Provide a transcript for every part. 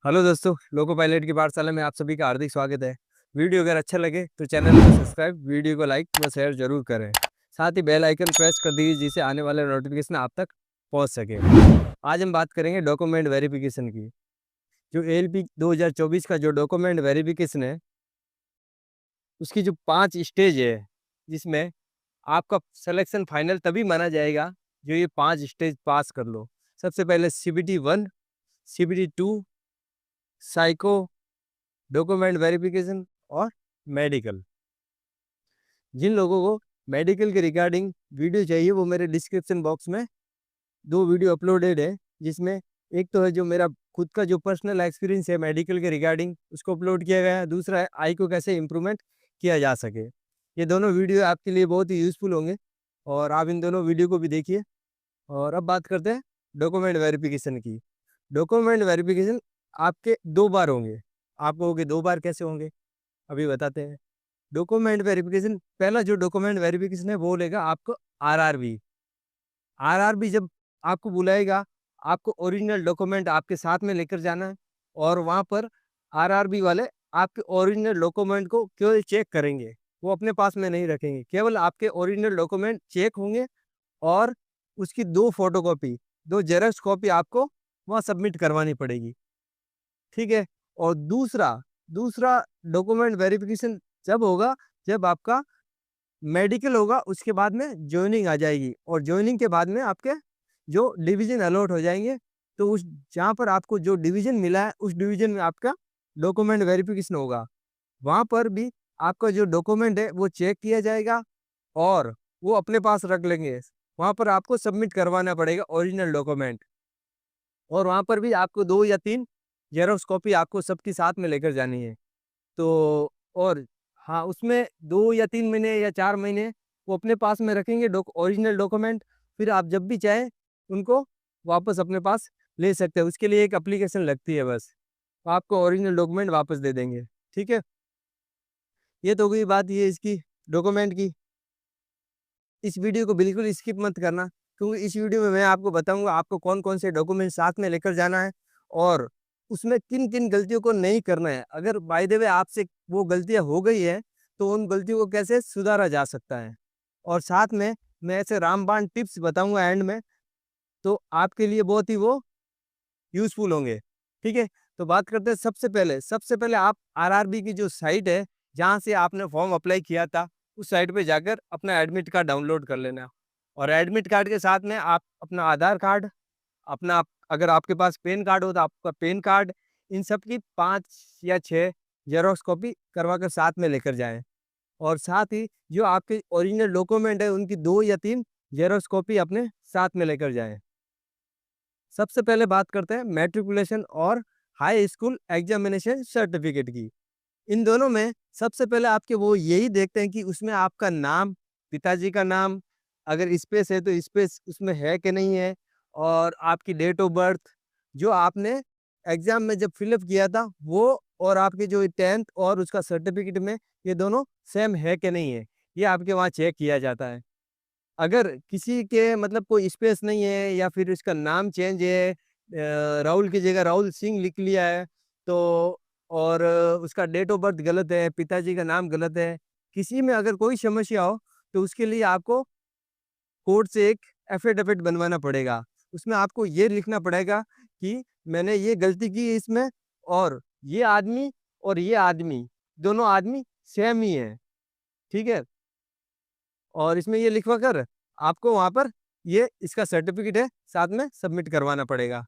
Hello दोस्तों, loco pilot की पाठशाला में आप सभी का हार्दिक स्वागत है। वीडियो अगर अच्छा लगे तो चैनल को सब्सक्राइब, वीडियो को लाइक व शेयर जरूर करें। साथ ही बेल आइकन प्रेस कर दीजिए जिससे आने वाले नोटिफिकेशन आप तक पहुंच सके। आज हम बात करेंगे डॉक्यूमेंट वेरिफिकेशन की। जो एएलपी 2024 का जो डॉक्यूमेंट वेरिफिकेशन है, उसकी जो 5 स्टेज है, जिसमें आपका सिलेक्शन फाइनल तभी माना जाएगा जो ये 5 स्टेज पास कर लो। सबसे पहले CBT 1, CBT 2, psycho, document verification और मेडिकल। जिन लोगों को मेडिकल के रिगार्डिंग वीडियो चाहिए वो मेरे डिस्क्रिप्शन बॉक्स में 2 वीडियो अपलोडेड है, जिसमें एक तो है जो मेरा खुद का जो पर्सनल एक्सपीरियंस है मेडिकल के रिगार्डिंग, उसको अपलोड किया गया है। दूसरा है आई को कैसे इम्प्रूवमेंट किया जा सके। ये दोनों वीडियो आपके लिए बहुत ही यूज़फुल होंगे और आप इन दोनों वीडियो को भी देखिए। और अब बात करते हैं डॉक्यूमेंट वेरिफिकेशन की। डॉक्यूमेंट वेरिफिकेशन आपके 2 बार होंगे। आप कहोगे 2 बार कैसे होंगे, अभी बताते हैं। डॉक्यूमेंट वेरिफिकेशन, पहला जो डॉक्यूमेंट वेरिफिकेशन है वो लेगा आपको आरआरबी। आरआरबी जब आपको बुलाएगा, आपको ओरिजिनल डॉक्यूमेंट आपके साथ में लेकर जाना है और वहाँ पर आरआरबी वाले आपके ओरिजिनल डॉक्यूमेंट को केवल चेक करेंगे, वो अपने पास में नहीं रखेंगे। केवल आपके ओरिजिनल डॉक्यूमेंट चेक होंगे और उसकी 2 फोटोकॉपी, 2 जेरॉक्स कॉपी आपको वहाँ सबमिट करवानी पड़ेगी। ठीक है। और दूसरा दूसरा डॉक्यूमेंट वेरिफिकेशन जब होगा जब आपका मेडिकल होगा, उसके बाद में जॉइनिंग आ जाएगी और जॉइनिंग के बाद में आपके जो डिवीजन अलॉट हो जाएंगे, तो उस जहाँ पर आपको जो डिवीजन मिला है उस डिवीजन में आपका डॉक्यूमेंट वेरिफिकेशन होगा। वहाँ पर भी आपका जो डॉक्यूमेंट है वो चेक किया जाएगा और वो अपने पास रख लेंगे। वहाँ पर आपको सबमिट करवाना पड़ेगा ओरिजिनल डॉक्यूमेंट, और वहाँ पर भी आपको 2 या 3 जेरॉक्स कॉपी आपको सबकी साथ में लेकर जानी है। तो और हाँ, उसमें 2 या 3 महीने या 4 महीने वो अपने पास में रखेंगे ओरिजिनल डॉक्यूमेंट। फिर आप जब भी चाहें उनको वापस अपने पास ले सकते हैं। उसके लिए एक एप्लीकेशन लगती है बस, तो आपको ओरिजिनल डॉक्यूमेंट वापस दे देंगे। ठीक है। ये तो हो गई बात ये इसकी डॉक्यूमेंट की। इस वीडियो को बिल्कुल स्किप मत करना, क्योंकि इस वीडियो में मैं आपको बताऊंगा आपको कौन कौन से डॉक्यूमेंट साथ में लेकर जाना है और उसमें किन किन गलतियों को नहीं करना है। अगर बाय द वे आपसे वो गलतियां हो गई है तो उन गलतियों को कैसे सुधारा जा सकता है। और साथ में मैं ऐसे रामबाण टिप्स बताऊंगा एंड में, तो आपके लिए बहुत ही वो यूजफुल होंगे। ठीक है। तो बात करते हैं सबसे पहले आप आरआरबी की जो साइट है जहाँ से आपने फॉर्म अप्लाई किया था, उस साइट पे जाकर अपना एडमिट कार्ड डाउनलोड कर लेना। और एडमिट कार्ड के साथ में आप अपना आधार कार्ड, अपना अगर आपके पास पेन कार्ड हो तो आपका पेन कार्ड, इन सब की 5 या 6 जेरोक्स कॉपी करवा कर साथ में लेकर जाएं। और साथ ही जो आपके ओरिजिनल डॉक्यूमेंट है उनकी 2 या 3 जेरोक्स कॉपी अपने साथ में लेकर जाएं। सबसे पहले बात करते हैं मैट्रिकुलेशन और हाई स्कूल एग्जामिनेशन सर्टिफिकेट की। इन दोनों में सबसे पहले आपके वो यही देखते हैं कि उसमें आपका नाम, पिताजी का नाम, अगर स्पेस है तो स्पेस उसमें है कि नहीं है, और आपकी डेट ऑफ बर्थ जो आपने एग्जाम में जब फिलअप किया था वो, और आपकी जो 10th और उसका सर्टिफिकेट में ये दोनों सेम है कि नहीं है, ये आपके वहाँ चेक किया जाता है। अगर किसी के मतलब कोई स्पेस नहीं है या फिर इसका नाम चेंज है, राहुल की जगह राहुल सिंह लिख लिया है, तो और उसका डेट ऑफ बर्थ गलत है, पिताजी का नाम गलत है, किसी में अगर कोई समस्या हो तो उसके लिए आपको कोर्ट से एक एफिडेविट बनवाना पड़ेगा। उसमें आपको ये लिखना पड़ेगा कि मैंने ये गलती की इसमें, और ये आदमी दोनों आदमी सेम ही है। ठीक है। और इसमें ये लिखवा कर आपको वहां पर ये इसका सर्टिफिकेट है साथ में सबमिट करवाना पड़ेगा।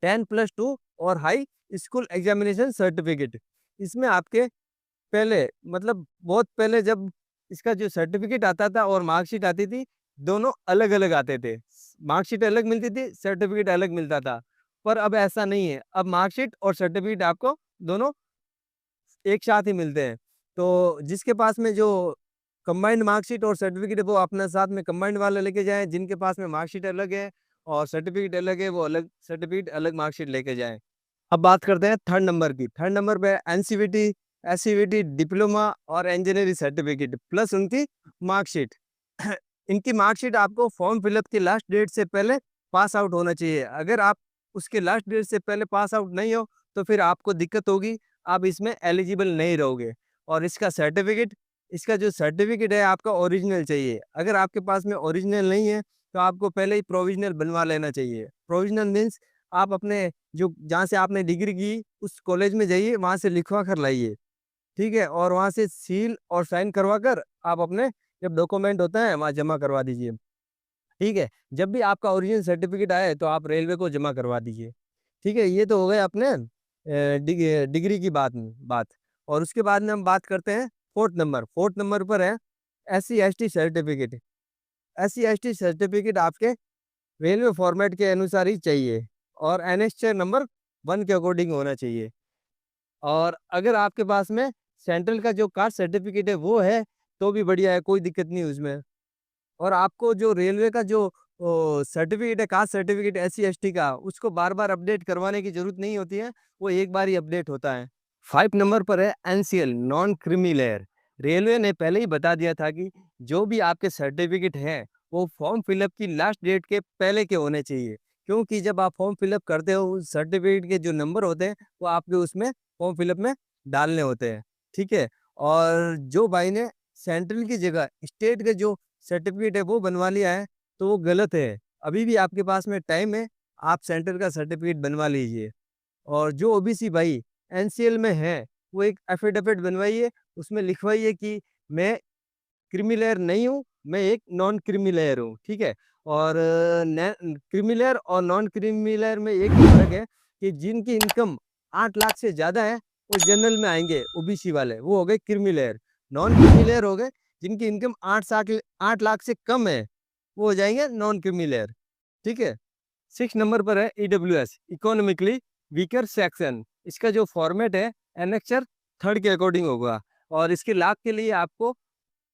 10+2 और हाई स्कूल एग्जामिनेशन सर्टिफिकेट, इसमें आपके पहले मतलब बहुत पहले जब इसका जो सर्टिफिकेट आता था और मार्कशीट आती थी, दोनों अलग अलग आते थे। मार्कशीट अलग मिलती थी, सर्टिफिकेट अलग मिलता था। पर अब ऐसा नहीं है, अब मार्कशीट और सर्टिफिकेट आपको दोनों एक साथ ही मिलते हैं। तो जिसके पास में जो कंबाइंड मार्कशीट और सर्टिफिकेट है वो अपने साथ में कंबाइंड वाला लेके जाएं, जिनके पास में मार्कशीट अलग है और सर्टिफिकेट अलग है वो अलग सर्टिफिकेट अलग मार्कशीट लेके जाएं। अब बात करते हैं थर्ड नंबर की। थर्ड नंबर पे एनसीवीटी, एससीवीटी, डिप्लोमा और इंजीनियरिंग सर्टिफिकेट प्लस उनकी मार्कशीट। इनकी मार्कशीट आपको फॉर्म फिलअप की लास्ट डेट से पहले पास आउट होना चाहिए। अगर आप उसके लास्ट डेट से पहले पास आउट नहीं हो तो फिर आपको दिक्कत होगी, आप इसमें एलिजिबल नहीं रहोगे। और इसका जो सर्टिफिकेट है आपका ओरिजिनल चाहिए। अगर आपके पास में ओरिजिनल नहीं है, तो आपको पहले ही प्रोविज़नल बनवा लेना चाहिए। प्रोविज़नल मीन्स आप अपने जो जहाँ से आपने डिग्री की, उस कॉलेज में जाइए, वहाँ से लिखवा कर लाइए, ठीक है? और वहाँ से सील और साइन करवा कर आप अपने जब डॉक्यूमेंट होता है, वहाँ जमा करवा दीजिए, ठीक है? जब भी आपका ओरिजिनल सर्टिफिकेट आए, तो आप रेलवे को जमा करवा दीजिए, ठीक है? ये तो हो गए अपने डिग्री की बात। और उसके बाद में हम बात करते हैं 4th नंबर पर है एससी/एसटी सर्टिफिकेट। एससी/एसटी सर्टिफिकेट आपके रेलवे फॉर्मेट के अनुसार ही चाहिए और एनेक्स्चर नंबर 1 के अकॉर्डिंग होना चाहिए। और अगर आपके पास में सेंट्रल का जो कास्ट सर्टिफिकेट है वो है, तो भी बढ़िया है, कोई दिक्कत नहीं उसमें। और आपको जो रेलवे का जो सर्टिफिकेट है, कास्ट सर्टिफिकेट एससी/एसटी का, उसको बार-बार अपडेट करवाने की ज़रूरत नहीं होती है, वो एक बार ही अपडेट होता है। 5 नंबर पर है NCL non creamy layer. Railway ने पहले ही बता दिया था कि जो भी आपके सर्टिफिकेट हैं, वो फॉर्म फिलअप की लास्ट डेट के पहले के होने चाहिए। क्योंकि जब आप फॉर्म फिलअप करते हो, उस सर्टिफिकेट के जो नंबर होते हैं, वो आपके उसमें फॉर्म फिलअप में डालने होते हैं, ठीक है? और जो भाई ने सेंट्रल की जगह स्टेट के जो सर्टिफिकेट है वो बनवा लिया है, तो वो गलत है। अभी भी आपके पास में टाइम है, आप सेंट्रल का सर्टिफिकेट बनवा लीजिए। और जो ओबीसी भाई एनसीएल में है, वो एक एफिडेविट बनवाइए, उसमें लिखवाइए कि मैं क्रीमी लेयर नहीं हूँ, मैं एक नॉन क्रीमी लेयर हूँ, ठीक है? और क्रीमी लेयर और नॉन क्रीमी लेयर में एक ही फ़र्क है कि जिनकी इनकम 8 लाख से ज़्यादा है, वो जनरल में आएँगे, ओबीसी वाले, वो हो गए creamy layer. Non creamy layer हो गए, जिनकी इनकम 8 लाख से कम है, वो हो जाएँगे नॉन क्रीमी लेयर, ठीक है? 6 नंबर पर है ईडब्ल्यूएस इकोनॉमिकली वीकर सेक्शन। इसका जो फॉर्मेट है एनेक्चर 3rd के अकॉर्डिंग होगा और इसके लाभ के लिए आपको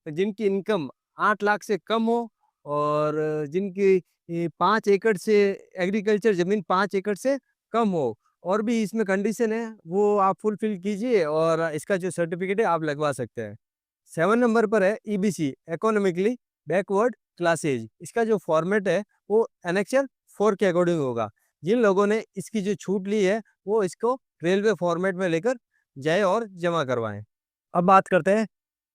जिनकी इनकम 8 लाख से कम हो और जिनकी 5 एकड़ से एग्रीकल्चर ज़मीन 5 एकड़ से कम हो और भी इसमें कंडीशन है, वो आप फुलफ़िल कीजिए और इसका जो सर्टिफ़िकेट है आप लगवा सकते हैं। 7 नंबर पर है ईबीसी इकोनॉमिकली बैकवर्ड क्लासेज। इसका जो फॉर्मेट है वो एनेक्चर 4 के अकॉर्डिंग होगा। जिन लोगों ने इसकी जो छूट ली है, वो इसको रेलवे फॉर्मेट में लेकर जाएँ और जमा करवाएँ। अब बात करते हैं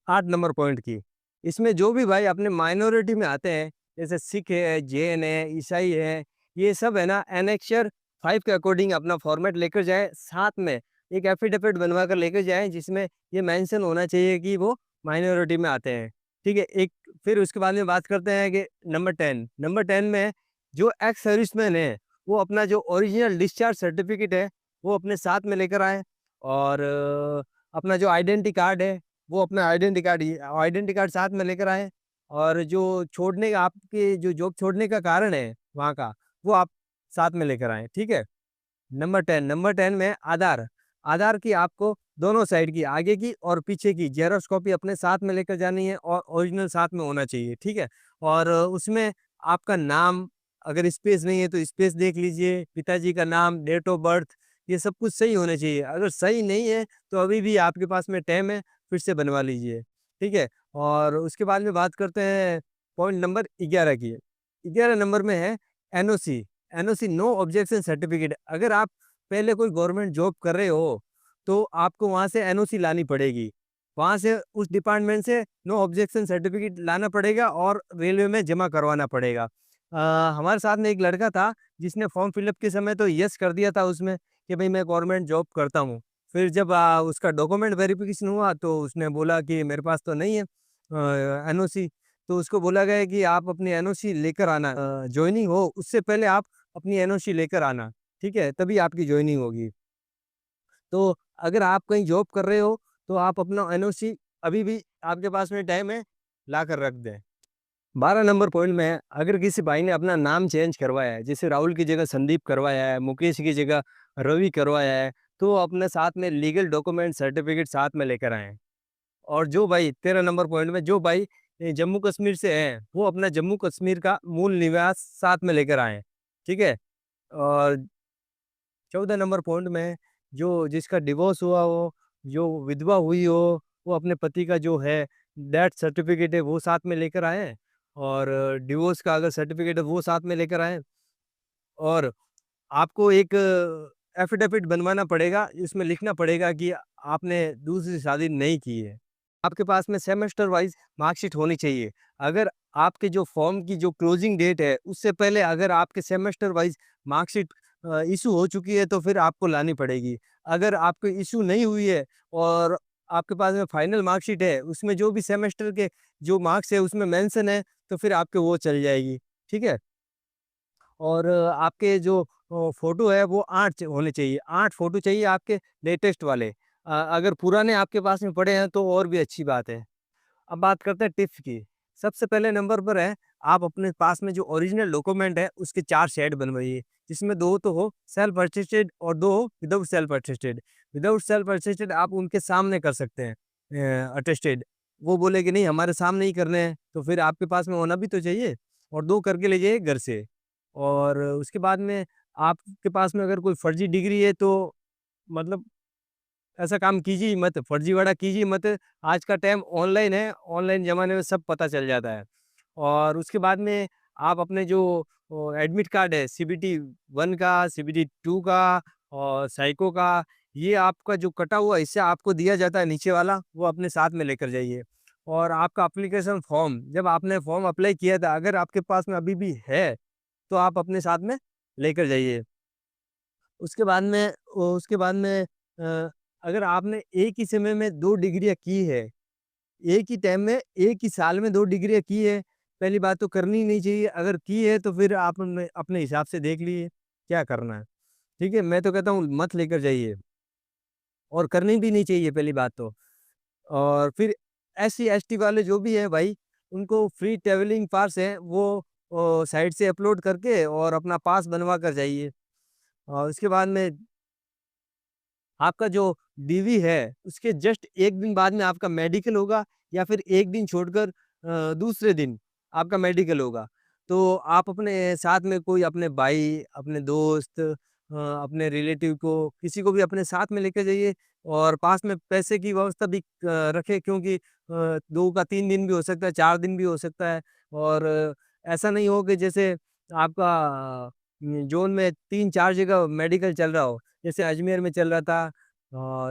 8 नंबर पॉइंट की। इसमें जो भी भाई अपने माइनॉरिटी में आते हैं, जैसे सिख है, जैन है, ईसाई है, ये सब है ना एनेक्चर 5 के अकॉर्डिंग अपना फॉर्मेट लेकर जाएँ, साथ में एक एफिडेविट बनवा कर लेकर जाएँ जिसमें ये मेंशन होना चाहिए कि वो माइनॉरिटी में आते हैं। ठीक है? एक फिर उसके बाद में बात करते हैं कि नंबर 10 में जो एक्स सर्विसमैन है, वो अपना जो ओरिजिनल डिस्चार्ज सर्टिफिकेट है, वो अपने साथ में लेकर आएँ और अपना जो आइडेंटिटी कार्ड है वो अपना आइडेंटिटी कार्ड साथ में लेकर आएँ और जो छोड़ने का आपके जो जॉब छोड़ने का कारण है वहाँ का, वो आप साथ में लेकर आएँ, ठीक है? नंबर 10 में आधार की आपको दोनों साइड की, आगे की और पीछे की ज़ेरॉक्स कॉपी अपने साथ में लेकर जानी है और ओरिजिनल साथ में होना चाहिए, ठीक है? और उसमें आपका नाम, अगर स्पेस नहीं है तो स्पेस देख लीजिए, पिताजी का नाम, डेट ऑफ बर्थ, ये सब कुछ सही होना चाहिए। अगर सही नहीं है, तो अभी भी आपके पास में टाइम है, फिर से बनवा लीजिए, ठीक है? और उसके बाद में बात करते हैं पॉइंट नंबर 11 की। 11 नंबर में है एनओसी, नो ऑब्जेक्शन सर्टिफिकेट। अगर आप पहले कोई गवर्नमेंट जॉब कर रहे हो, तो आपको वहाँ से एनओसी लानी पड़ेगी। वहाँ से उस डिपार्टमेंट से नो ऑब्जेक्शन सर्टिफिकेट लाना पड़ेगा और रेलवे में जमा करवाना पड़ेगा। हमारे साथ में एक लड़का था, जिसने फॉर्म फिलअप के समय तो यस कर दिया था उसमें कि भई मैं गवर्नमेंट जॉब करता हूँ। फिर जब उसका डॉक्यूमेंट वेरिफ़िकेशन हुआ तो उसने बोला कि मेरे पास तो नहीं है एनओसी। तो उसको बोला गया कि आप अपनी एनओसी लेकर आना, जॉइनिंग हो उससे पहले आप अपनी एनओसी लेकर आना, ठीक है? तभी आपकी जॉइनिंग होगी। तो अगर आप कहीं जॉब कर रहे हो, तो आप अपना एनओसी अभी भी आपके पास में टाइम है, लाकर रख दें। 12 नंबर पॉइंट में है, अगर किसी भाई ने अपना नाम चेंज करवाया है, जैसे राहुल की जगह संदीप करवाया है, मुकेश की जगह रवि करवाया है, तो अपने साथ में लीगल डॉक्यूमेंट सर्टिफिकेट साथ में लेकर आएँ। और जो भाई 13 नंबर पॉइंट में जो भाई जम्मू कश्मीर से हैं, वो अपना जम्मू कश्मीर का मूल निवास साथ में लेकर आएँ, ठीक है? और 14 नंबर पॉइंट में जो जिसका डिवोर्स हुआ हो, जो विधवा हुई हो, वो अपने पति का जो है डेथ सर्टिफिकेट है वो साथ में लेकर आएँ और डिवोर्स का अगर सर्टिफिकेट है वो साथ में लेकर आएँ और आपको एक एफिडेविट बनवाना पड़ेगा, इसमें लिखना पड़ेगा कि आपने दूसरी शादी नहीं की है। आपके पास में सेमेस्टर वाइज़ मार्कशीट होनी चाहिए। अगर आपके जो फॉर्म की जो क्लोजिंग डेट है, उससे पहले अगर आपके सेमेस्टर वाइज़ मार्कशीट इश्यू हो चुकी है, तो फिर आपको लानी पड़ेगी। अगर आपको इश्यू नहीं हुई है और आपके पास में फाइनल मार्कशीट है, उसमें जो भी सेमेस्टर के जो मार्क्स है, उसमें मेंशन है, तो फिर आपके वो चल जाएगी। ठीक है? और आपके जो फ़ोटो है वो 8 होने चाहिए, 8 फ़ोटो चाहिए आपके लेटेस्ट वाले। अगर पुराने आपके पास में पड़े हैं तो और भी अच्छी बात है। अब बात करते हैं टिप्स की। सबसे पहले नंबर पर है, आप अपने पास में जो ओरिजिनल डॉक्यूमेंट है उसके 4 सेट बनवाइए, जिसमें 2 तो हो सेल्फ अटेस्टेड और 2 हो without self attested. Without self attested आप उनके सामने कर सकते हैं अटेस्टेड। वो बोले कि नहीं हमारे सामने ही करने हैं, तो फिर आपके पास में होना भी तो चाहिए और 2 करके ले जाइए घर से। और उसके बाद में आपके पास में अगर कोई फर्जी डिग्री है तो मतलब ऐसा काम कीजिए ही मत, फर्जीवाड़ा कीजिए मत। आज का टाइम ऑनलाइन है, ऑनलाइन ज़माने में सब पता चल जाता है। और उसके बाद में आप अपने जो एडमिट कार्ड है सीबीटी 1 का, सीबीटी 2 का और साइको का, ये आपका जो कटा हुआ हिस्सा आपको दिया जाता है नीचे वाला, वो अपने साथ में लेकर जाइए। और आपका एप्लीकेशन फॉर्म, जब आपने फॉर्म अप्लाई किया था, अगर आपके पास में अभी भी है, तो आप अपने साथ में लेकर जाइए। उसके बाद में उसके बाद में अगर आपने एक ही समय में 2 डिग्रियाँ की है, एक ही टाइम में, एक ही साल में 2 डिग्रियाँ की है, पहली बात तो करनी ही नहीं चाहिए। अगर की है तो फिर आपने अपने हिसाब से देख लीजिए, क्या करना है। ठीक है? मैं तो कहता हूँ मत लेकर जाइए और करनी भी नहीं चाहिए पहली बात तो। और फिर एससी, एसटी वाले जो भी हैं भाई, उनको फ्री ट्रैवलिंग पास है, वो साइट से अपलोड करके और अपना पास बनवा कर जाइए। और उसके बाद में आपका जो डीवी है, उसके जस्ट 1 दिन बाद में आपका मेडिकल होगा या फिर 1 दिन छोड़कर दूसरे दिन आपका मेडिकल होगा। तो आप अपने साथ में कोई अपने भाई, अपने दोस्त अपने रिलेटिव को, किसी को भी अपने साथ में लेके जाइए और पास में पैसे की व्यवस्था भी रखें क्योंकि 2 का 3 दिन भी हो सकता है, 4 दिन भी हो सकता है और ऐसा नहीं हो कि जैसे आपका ज़ोन में 3-4 जगह मेडिकल चल रहा हो। जैसे अजमेर में चल रहा था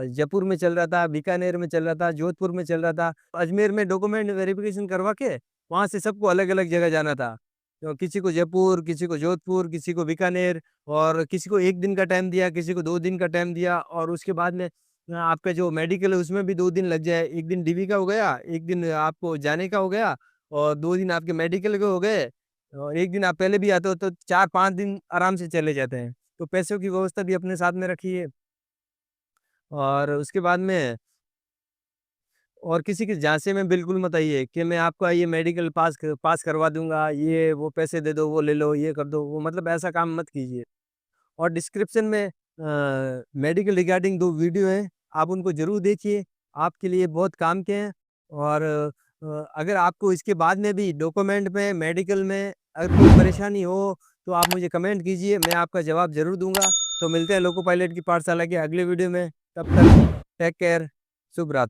जयपुर में चल रहा था, बीकानेर में चल रहा था, जोधपुर में चल रहा था। अजमेर में डॉक्यूमेंट वेरिफ़िकेशन करवा के वहाँ से सबको अलग-अलग जगह जाना था। तो किसी को जयपुर, किसी को जोधपुर, किसी को बीकानेर और किसी को 1 दिन का टाइम दिया, किसी को 2 दिन का टाइम दिया और उसके बाद में आपका जो मेडिकल है उसमें भी 2 दिन लग जाए। 1 दिन डीवी का हो गया, 1 दिन आपको जाने का हो गया और 2 दिन आपके मेडिकल के हो गए और 1 दिन आप पहले भी आते हो तो 4-5 दिन आराम से चले जाते हैं। तो पैसों की व्यवस्था भी अपने साथ में रखिए और उसके बाद में और किसी के झांसे में बिल्कुल मत आइए कि मैं आपका ये मेडिकल पास करवा दूँगा, ये वो पैसे दे दो, वो ले लो, ये कर दो, वो मतलब ऐसा काम मत कीजिए। और डिस्क्रिप्शन में मेडिकल रिगार्डिंग 2 वीडियो हैं, आप उनको ज़रूर देखिए, आपके लिए बहुत काम के हैं और अगर आपको इसके बाद में भी डॉक्यूमेंट में, मेडिकल में अगर कोई परेशानी हो, तो आप मुझे कमेंट कीजिए, मैं आपका जवाब ज़रूर दूँगा। तो मिलते हैं लोको पायलट की पाठशाला के अगले वीडियो में, तब तक टेक केयर, शुभ रात्रि।